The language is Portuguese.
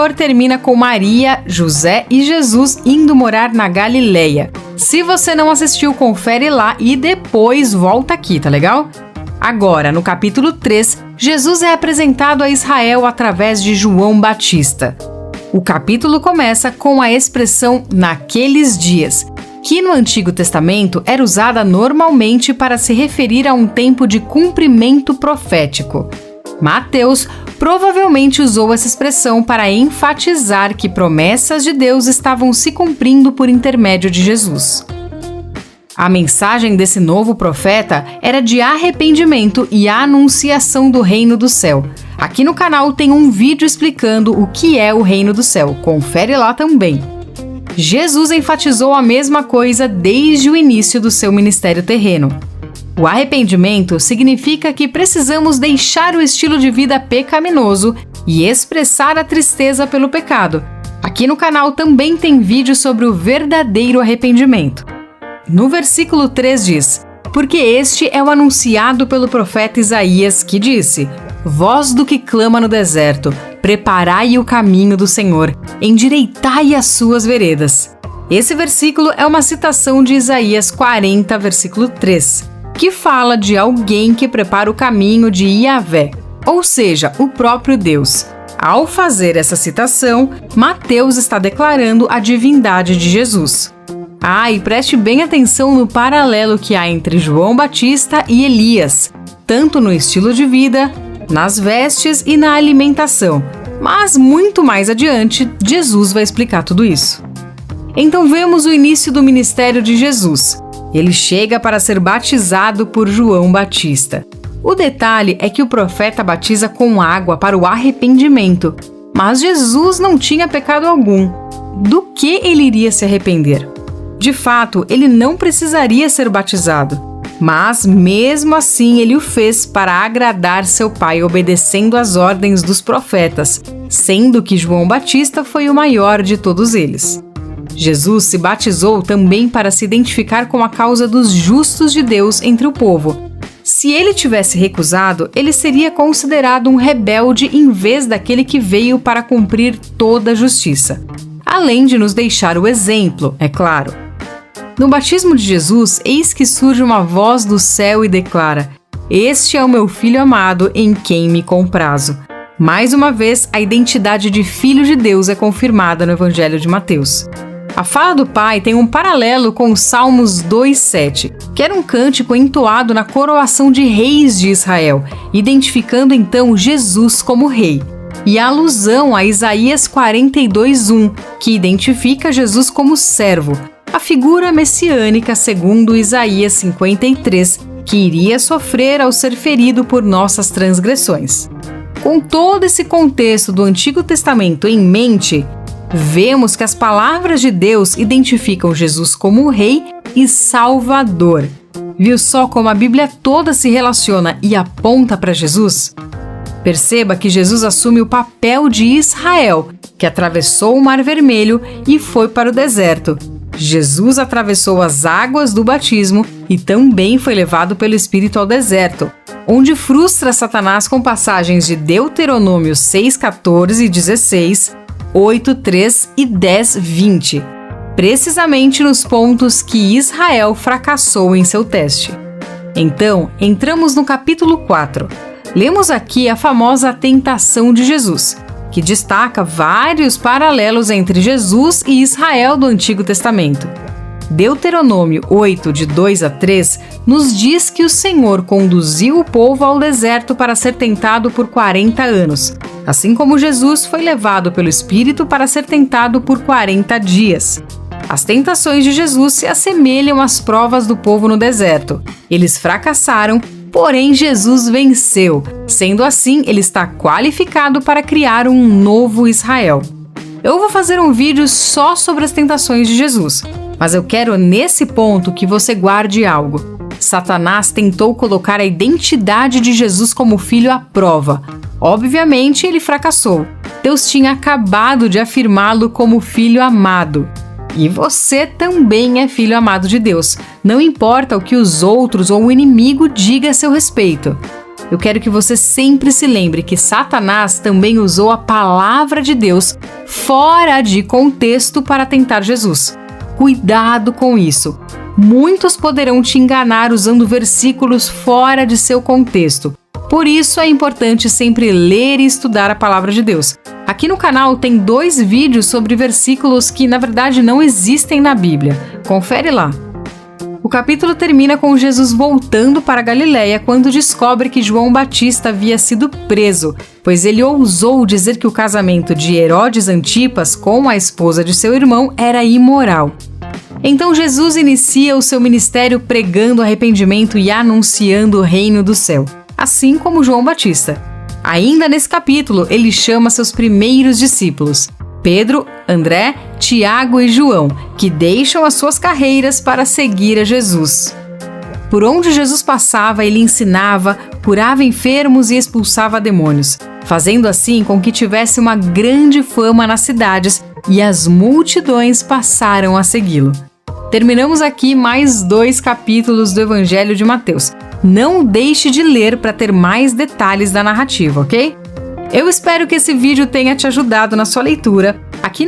Senhor termina com Maria, José e Jesus indo morar na Galileia. Se você não assistiu, confere lá e depois volta aqui, tá legal? Agora, no capítulo 3, Jesus é apresentado a Israel através de João Batista. O capítulo começa com a expressão "naqueles dias", que no Antigo Testamento era usada normalmente para se referir a um tempo de cumprimento profético. Mateus provavelmente usou essa expressão para enfatizar que promessas de Deus estavam se cumprindo por intermédio de Jesus. A mensagem desse novo profeta era de arrependimento e anunciação do reino do céu. Aqui no canal tem um vídeo explicando o que é o reino do céu, confere lá também. Jesus enfatizou a mesma coisa desde o início do seu ministério terreno. O arrependimento significa que precisamos deixar o estilo de vida pecaminoso e expressar a tristeza pelo pecado. Aqui no canal também tem vídeo sobre o verdadeiro arrependimento. No versículo 3 diz: "Porque este é o anunciado pelo profeta Isaías, que disse: Voz do que clama no deserto, preparai o caminho do Senhor, endireitai as suas veredas." Esse versículo é uma citação de Isaías 40, versículo 3. Que fala de alguém que prepara o caminho de Yahvé, ou seja, o próprio Deus. Ao fazer essa citação, Mateus está declarando a divindade de Jesus. E preste bem atenção no paralelo que há entre João Batista e Elias, tanto no estilo de vida, nas vestes e na alimentação. Mas muito mais adiante, Jesus vai explicar tudo isso. Então vemos o início do ministério de Jesus. Ele chega para ser batizado por João Batista. O detalhe é que o profeta batiza com água para o arrependimento, mas Jesus não tinha pecado algum. Do que ele iria se arrepender? De fato, ele não precisaria ser batizado, mas mesmo assim ele o fez para agradar seu pai, obedecendo às ordens dos profetas, sendo que João Batista foi o maior de todos eles. Jesus se batizou também para se identificar com a causa dos justos de Deus entre o povo. Se ele tivesse recusado, ele seria considerado um rebelde em vez daquele que veio para cumprir toda a justiça. Além de nos deixar o exemplo, é claro. No batismo de Jesus, eis que surge uma voz do céu e declara: "Este é o meu filho amado, em quem me comprazo." Mais uma vez, a identidade de filho de Deus é confirmada no Evangelho de Mateus. A fala do Pai tem um paralelo com os Salmos 2:7, que era um cântico entoado na coroação de reis de Israel, identificando então Jesus como rei, e a alusão a Isaías 42:1, que identifica Jesus como servo, a figura messiânica segundo Isaías 53, que iria sofrer ao ser ferido por nossas transgressões. Com todo esse contexto do Antigo Testamento em mente, vemos que as palavras de Deus identificam Jesus como Rei e Salvador. Viu só como a Bíblia toda se relaciona e aponta para Jesus? Perceba que Jesus assume o papel de Israel, que atravessou o Mar Vermelho e foi para o deserto. Jesus atravessou as águas do batismo e também foi levado pelo Espírito ao deserto, onde frustra Satanás com passagens de Deuteronômio 6:14 e 16, 8:3 e 10:20, precisamente nos pontos que Israel fracassou em seu teste. Então, entramos no capítulo 4. Lemos aqui a famosa tentação de Jesus, que destaca vários paralelos entre Jesus e Israel do Antigo Testamento. Deuteronômio 8, de 2 a 3, nos diz que o Senhor conduziu o povo ao deserto para ser tentado por 40 anos, assim como Jesus foi levado pelo Espírito para ser tentado por 40 dias. As tentações de Jesus se assemelham às provas do povo no deserto. Eles fracassaram, porém Jesus venceu. Sendo assim, ele está qualificado para criar um novo Israel. Eu vou fazer um vídeo só sobre as tentações de Jesus, mas eu quero nesse ponto que você guarde algo. Satanás tentou colocar a identidade de Jesus como filho à prova. Obviamente, ele fracassou. Deus tinha acabado de afirmá-lo como filho amado. E você também é filho amado de Deus. Não importa o que os outros ou o inimigo diga a seu respeito. eu quero que você sempre se lembre que Satanás também usou a palavra de Deus fora de contexto para tentar Jesus. Cuidado com isso. Muitos poderão te enganar usando versículos fora de seu contexto. Por isso é importante sempre ler e estudar a palavra de Deus. Aqui no canal tem 2 vídeos sobre versículos que na verdade não existem na Bíblia. Confere lá. O capítulo termina com Jesus voltando para Galiléia quando descobre que João Batista havia sido preso, pois ele ousou dizer que o casamento de Herodes Antipas com a esposa de seu irmão era imoral. Então Jesus inicia o seu ministério pregando arrependimento e anunciando o reino do céu, assim como João Batista. Ainda nesse capítulo, ele chama seus primeiros discípulos, Pedro, André, Tiago e João, que deixam as suas carreiras para seguir a Jesus. Por onde Jesus passava, ele ensinava, curava enfermos e expulsava demônios, fazendo assim com que tivesse uma grande fama nas cidades e as multidões passaram a segui-lo. Terminamos aqui mais 2 capítulos do Evangelho de Mateus. Não deixe de ler para ter mais detalhes da narrativa, ok? Eu espero que esse vídeo tenha te ajudado na sua leitura. Aqui